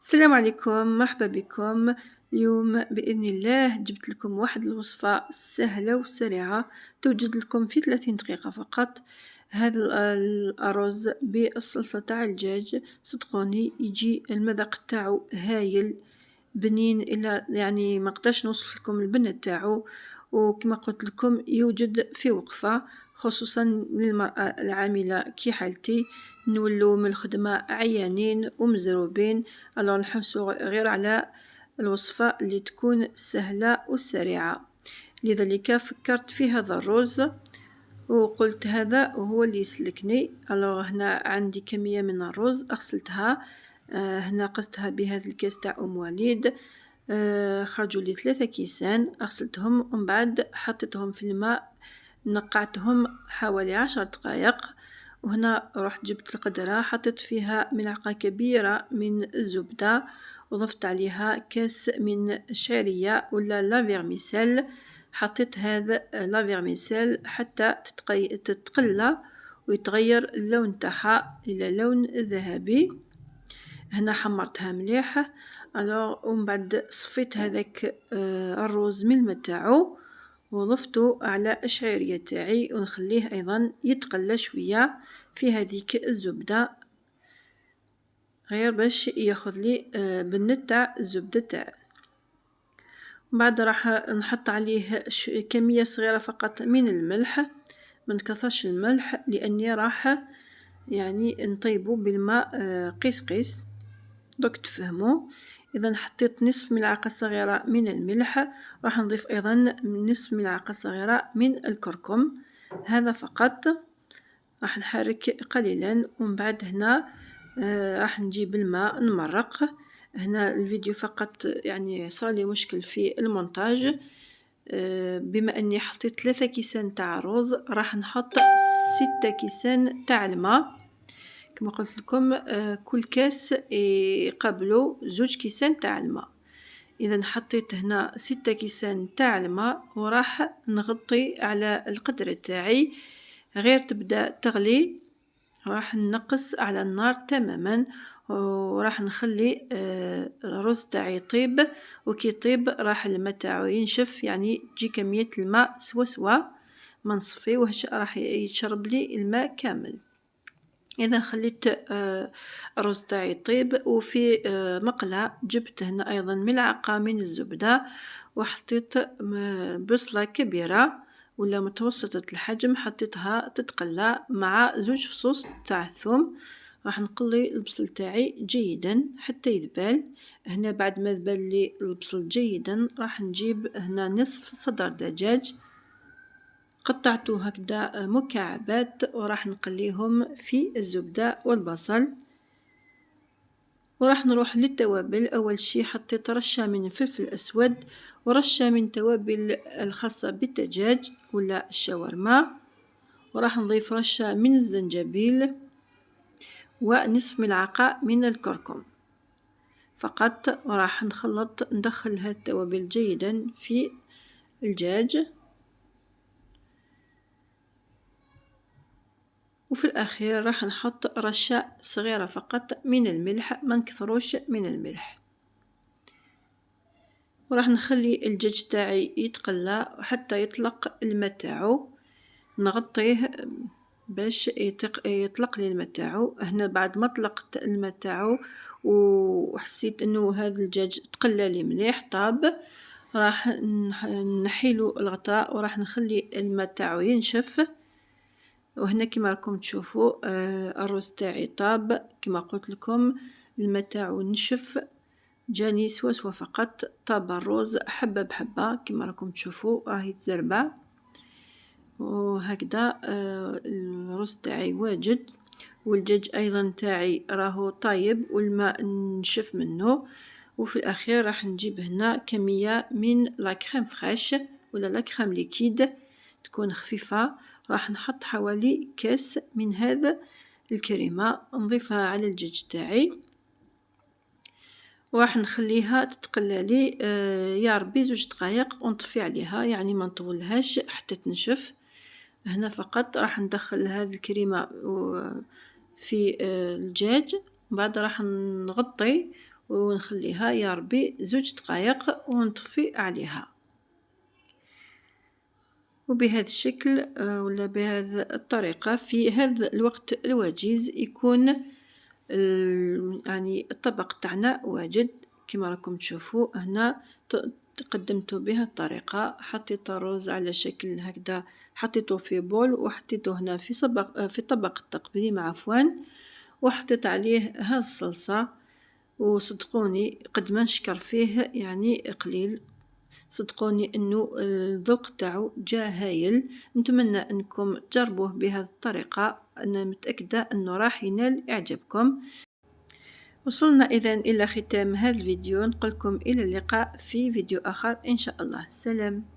السلام عليكم، مرحبا بكم. اليوم بإذن الله جبت لكم واحد الوصفة سهلة وسريعة توجد لكم في 30 دقيقة فقط. هذا الأرز بالصلصة تاع الدجاج، صدقوني يجي المذاق تاعو هايل بنين، إلا يعني ما قدرش نوصف لكم البنة تاعو. وكما قلت لكم يوجد في وقفة، خصوصا للمرأة العاملة كي حالتي، نولو من الخدمة عيانين ومزروبين. الو نحوسو غير على الوصفة اللي تكون سهلة وسريعة، لذلك فكرت في هذا الرز وقلت هذا هو اللي يسلكني. الو هنا عندي كمية من الرز غسلتها، هنا قستها بهذا الكاس تاع وليد. خرجوا لي 3 كيسان، غسلتهم ومن بعد حطيتهم في الماء، نقعتهم حوالي 10 دقائق. وهنا رحت جبت القدرة، حطيت فيها ملعقة كبيرة من الزبدة، وضفت عليها كاس من الشعرية ولا لا فيرميسيل. حطيت هذا لا فيرميسيل حتى تتقلى ويتغير اللون تاعها إلى لون ذهبي. هنا حمرتها مليح. ومن بعد صفيت هذاك الرز من الماء تاعو وضفته على الشعيرية تاعي، ونخليه ايضا يتقلى شويه في هذيك الزبده، غير باش ياخذ لي بنة تاع الزبده تاعي. بعد راح نحط عليه كميه صغيره فقط من الملح، ما نكثرش الملح لاني راح يعني نطيبه بالماء قيس قيس، دوك تفهموا. اذا حطيت نصف ملعقه صغيره من الملح، راح نضيف ايضا نصف ملعقه صغيره من الكركم، هذا فقط. راح نحرك قليلا ومن بعد هنا راح نجيب الماء نمرق. هنا الفيديو فقط يعني صار لي مشكل في المونتاج، بما اني حطيت 3 كيسان تاع رز راح نحط 6 كيسان تاع الماء. كما قلت لكم كل كاس يقابلو 2 كيسان تاع الماء. اذا حطيت هنا 6 كيسان تاع الماء وراح نغطي على القدرة تاعي غير تبدا تغلي. راح نقص على النار تماما وراح نخلي الرز تاعي يطيب، وكي يطيب راح الماء تاعو ينشف، يعني تجي كمية الماء سوا سوا، ما نصفيوهش راح يتشرب لي الماء كامل. اذا خليت الرز تاعي يطيب، وفي مقلة جبت هنا ايضا ملعقة من الزبدة وحطيت بصلة كبيرة ولا متوسطة الحجم، حطيتها تتقلى مع 2 فصوص تاع الثوم. راح نقلي البصل تاعي جيدا حتى يذبل. هنا بعد ما ذبل لي البصل جيدا راح نجيب هنا نصف صدر دجاج، قطعته هكذا مكعبات وراح نقليهم في الزبدة والبصل. وراح نروح للتوابل. اول شي حطيت رشة من الفلفل الاسود ورشة من توابل الخاصة بالدجاج ولا الشاورما، وراح نضيف رشة من الزنجبيل ونصف ملعقة من الكركم فقط. وراح ندخل هذه التوابل جيدا في الدجاج، وفي الأخير راح نحط رشة صغيرة فقط من الملح، ما نكثروش من الملح. وراح نخلي الدجاج تاعي يتقلى حتى يطلق الماء تاعو، نغطيه باش يطلق لي الماء تاعو. هنا بعد ما طلقت الماء تاعو وحسيت انه هذا الدجاج تقلى لي مليح طاب، راح نحيلو الغطاء وراح نخلي الماء تاعو ينشف. وهنا كما راكم تشوفوا الرز تاعي طاب، كما قلت لكم الماء تاعو نشف، جاني سوا سوا فقط. طاب الرز حبة بحبة كما راكم تشوفوا راه يتزربع، وهكذا الرز تاعي واجد، والدجاج ايضا تاعي راهو طايب والماء نشف منه. وفي الاخير راح نجيب هنا كمية من لا كريم فريش ولا لا كريم ليكيد تكون خفيفة، راح نحط حوالي كاس من هذا الكريمة نضيفها على الدجاج تاعي، وراح نخليها تتقلى لي يا ربي 2 دقائق ونطفي عليها، يعني ما نطولهاش حتى تنشف. هنا فقط راح ندخل هذه الكريمة في الدجاج، بعد راح نغطي ونخليها يا ربي 2 دقائق ونطفي عليها. وبهذا الشكل ولا بهذه الطريقة في هذا الوقت الوجيز يكون يعني الطبق تاعنا واجد كما راكم تشوفوا هنا. قدمته بهذه الطريقة، حطيت الرز على شكل هكذا، حطيته في بول وحطيته هنا في طبق التقديم عفوا، وحطيت عليه هذه الصلصة. وصدقوني قد ما نشكر فيه يعني قليل، صدقوني انه الذوق تاعو جا هايل. نتمنى انكم تجربوه بهذه الطريقة، انا متأكدة انه راح ينال اعجابكم. وصلنا اذن الى ختام هذا الفيديو، نقولكم الى اللقاء في فيديو اخر ان شاء الله. سلام.